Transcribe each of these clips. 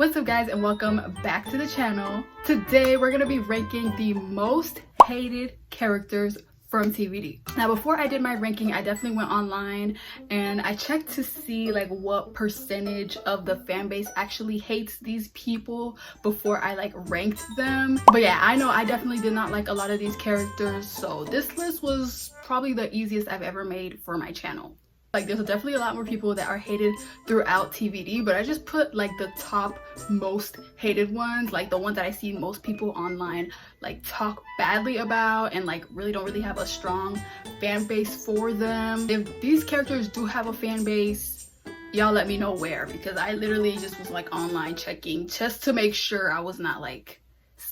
What's up guys, and welcome back to the channel. Today we're gonna be ranking the most hated characters from TVD. Now before I did my ranking, I definitely went online and I checked to see like what percentage of the fan base actually hates these people before I like ranked them. But yeah, I know I definitely did not like a lot of these characters, so this list was probably the easiest I've ever made for my channel. Like there's definitely a lot more people that are hated throughout TVD, but I just put like the top most hated ones, like the ones that I see most people online like talk badly about and like don't really have a strong fan base for them. If these characters do have a fan base, y'all let me know where, because I literally just was like online checking just to make sure I was not like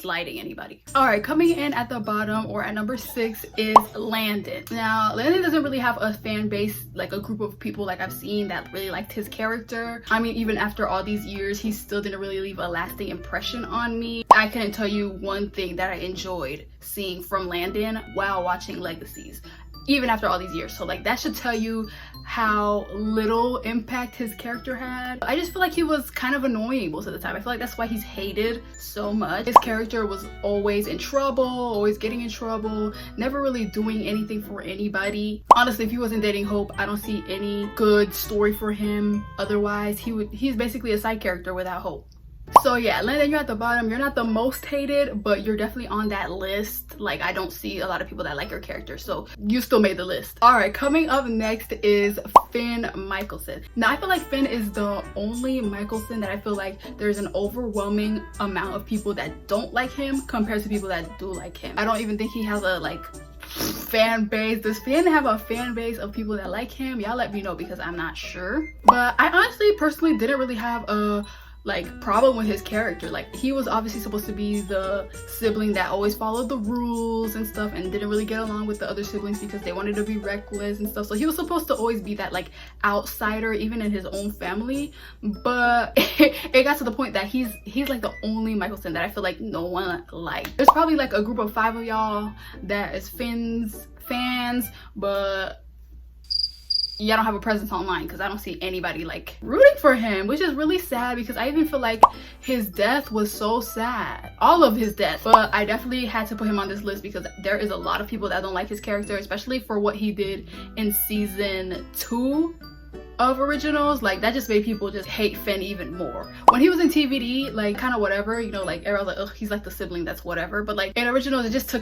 sliding anybody. All right, coming in at the bottom or at number 6 is Landon. Now Landon doesn't really have a fan base, like a group of people like I've seen that really liked his character. I mean, even after all these years, he still didn't really leave a lasting impression on me. I couldn't tell you one thing that I enjoyed seeing from Landon while watching Legacies, even after all these years. So like that should tell you how little impact his character had. I just feel like he was kind of annoying most of the time. I feel like that's why he's hated so much. His character was always in trouble, always getting in trouble, never really doing anything for anybody. Honestly, if he wasn't dating Hope, I don't see any good story for him. Otherwise, he's basically a side character without Hope. So yeah, Landon, you're at the bottom. You're not the most hated, but you're definitely on that list. Like I don't see a lot of people that like your character, so you still made the list. All right, coming up next is Finn Michelson. Now I feel like Finn is the only Michelson that I feel like there's an overwhelming amount of people that don't like him compared to people that do like him. I don't even think he has a like fan base. Does Finn have a fan base of people that like him? Y'all let me know, because I'm not sure. But I honestly personally didn't really have a like problem with his character. Like he was obviously supposed to be the sibling that always followed the rules and stuff and didn't really get along with the other siblings because they wanted to be reckless and stuff. So he was supposed to always be that like outsider even in his own family. But it got to the point that he's like the only Michelson that I feel like no one liked. There's probably like a group of 5 of y'all that is Finn's fans, but y'all don't have a presence online because I don't see anybody like rooting for him, which is really sad because I even feel like his death was so sad, all of his death. But I definitely had to put him on this list because there is a lot of people that don't like his character, especially for what he did in season 2 of Originals. Like that just made people just hate Finn even more. When he was in TVD, like kind of whatever, you know, like everyone was like, oh, he's like the sibling that's whatever. But like in Originals, it just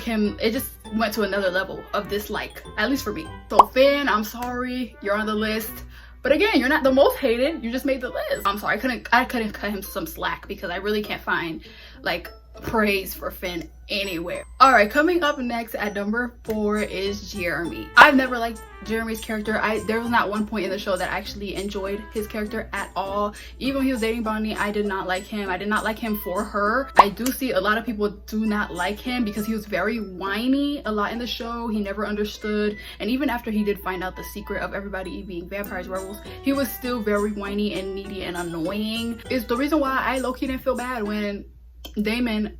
went to another level of dislike, at least for me. So Finn, I'm sorry, you're on the list. But again, you're not the most hated, you just made the list. I'm sorry, I couldn't cut him some slack because I really can't find like praise for Finn anywhere. All right, coming up next at number 4 is Jeremy. I've never liked Jeremy's character. There was not one point in the show that I actually enjoyed his character at all. Even when he was dating Bonnie, I did not like him. I did not like him for her. I do see a lot of people do not like him because he was very whiny a lot in the show. He never understood, and even after he did find out the secret of everybody being vampires, werewolves, he was still very whiny and needy and annoying. It's the reason why I low-key didn't feel bad when Damon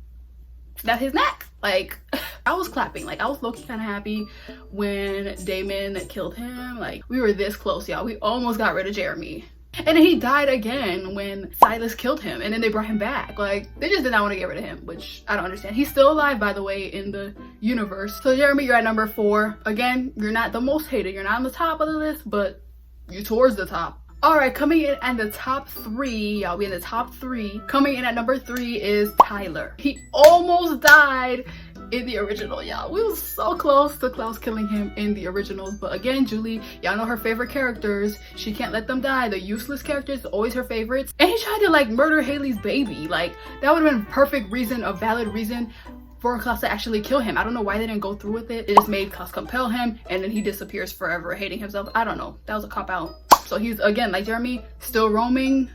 snapped his neck. Like I was clapping, like I was low-key kind of happy when Damon killed him. Like we were this close, y'all. We almost got rid of Jeremy, and then he died again when Silas killed him, and then they brought him back. Like they just did not want to get rid of him, which I don't understand. He's still alive, by the way, in the universe. So Jeremy, you're at number 4. Again, you're not the most hated, you're not on the top of the list, but you're towards the top. All right, coming in at the top 3, y'all, we in the top 3. Coming in at number 3 is Tyler. He almost died in the original, y'all. We was so close to Klaus killing him in the originals, but again, Julie, y'all know her favorite characters. She can't let them die. The useless characters, always her favorites. And he tried to like murder Haley's baby. Like that would have been perfect reason, a valid reason for Klaus to actually kill him. I don't know why they didn't go through with it. It just made Klaus compel him, and then he disappears forever, hating himself. I don't know. That was a cop-out. So he's, again, like Jeremy, still roaming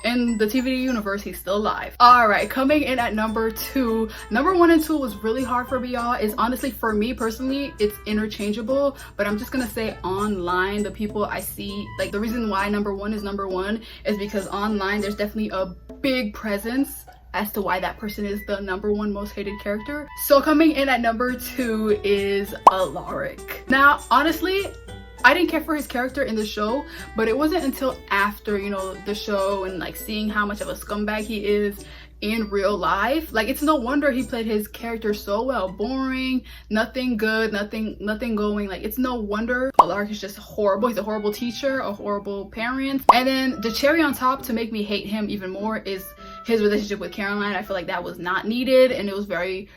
in the TVD universe. He's still alive. All right, coming in at number 2. Number 1 and 2 was really hard for me, y'all. It's honestly, for me personally, it's interchangeable, but I'm just gonna say online, the people I see, like the reason why number 1 is number 1 is because online there's definitely a big presence as to why that person is the number 1 most hated character. So coming in at number 2 is Alaric. Now honestly, I didn't care for his character in the show, but it wasn't until after, you know, the show and like seeing how much of a scumbag he is in real life. Like, it's no wonder he played his character so well. Boring, nothing good, nothing going. Like, it's no wonder Alaric is just horrible. He's a horrible teacher, a horrible parent. And then the cherry on top to make me hate him even more is his relationship with Caroline. I feel like that was not needed, and it was very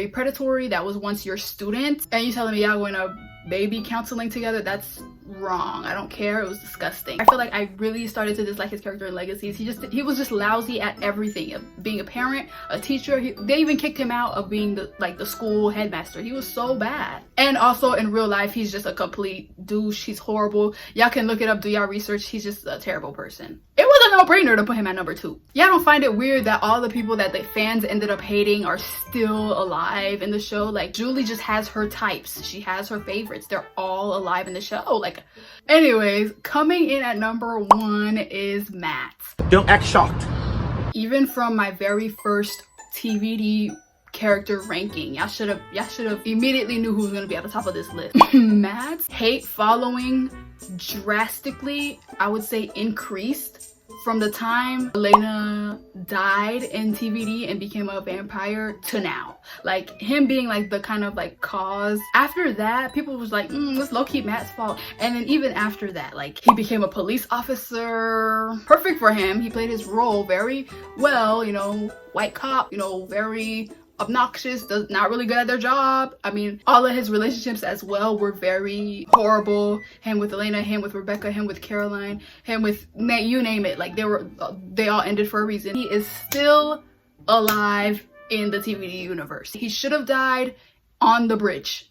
predatory. That was once your student and you telling me y'all going to baby counseling together. That's wrong. I don't care. It was disgusting. I feel like I really started to dislike his character in Legacies. He was just lousy at everything, being a parent, a teacher. They even kicked him out of being the school headmaster. He was so bad. And also in real life, he's just a complete douche. He's horrible. Y'all can look it up, do y'all research. He's just a terrible person. It was a no-brainer to put him at number 2. Y'all don't find it weird that all the people that the fans ended up hating are still alive in the show? Like, Julie just has her types. She has her favorites. They're all alive in the show. Like, anyways, coming in at number 1 is Matt. Don't act shocked. Even from my very first TVD character ranking, y'all should have immediately knew who was going to be at the top of this list. Matt's hate following drastically, I would say, increased from the time Elena died in TVD and became a vampire to now. Like, him being like the kind of like cause. After that, people was like, it's low-key Matt's fault. And then even after that, like, he became a police officer. Perfect for him. He played his role very well, you know, white cop, you know, very obnoxious, not really good at their job. I mean, all of his relationships as well were very horrible. Him with Elena, him with Rebecca, him with Caroline, him with Nate, you name it. Like, they all ended for a reason. He is still alive in the TVD universe. He should have died on the bridge.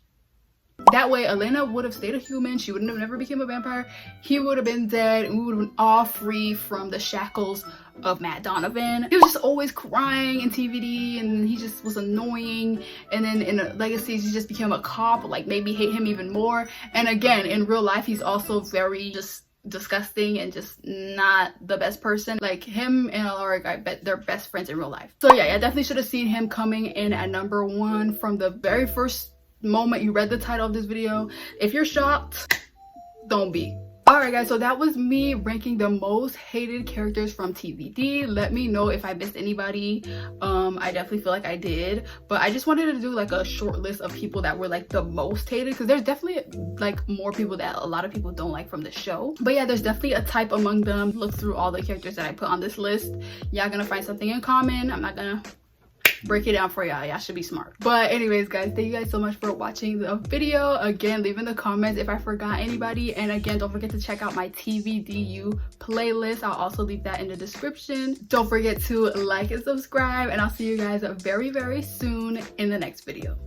That way Elena would have stayed a human. She wouldn't have never become a vampire. He would have been dead, and we would have been all free from the shackles of Matt Donovan. He was just always crying in TVD, and he just was annoying. And then in Legacies, he just became a cop. Like, made me hate him even more. And again, in real life, he's also very just disgusting and just not the best person. Like, him and Alaric, I bet they're best friends in real life. So yeah, I definitely should have seen him coming in at number 1 from the very first moment you read the title of this video. If you're shocked, don't be. Alright guys, so that was me ranking the most hated characters from TVD. Let me know if I missed anybody. I definitely feel like I did, but I just wanted to do like a short list of people that were like the most hated, because there's definitely like more people that a lot of people don't like from the show. But yeah, there's definitely a type among them. Look through all the characters that I put on this list. Y'all gonna find something in common. I'm not gonna break it down for y'all should be smart. But anyways guys, thank you guys so much for watching the video. Again, leave in the comments if I forgot anybody, and again, don't forget to check out my TVDU playlist. I'll also leave that in the description. Don't forget to like and subscribe, and I'll see you guys very soon in the next video.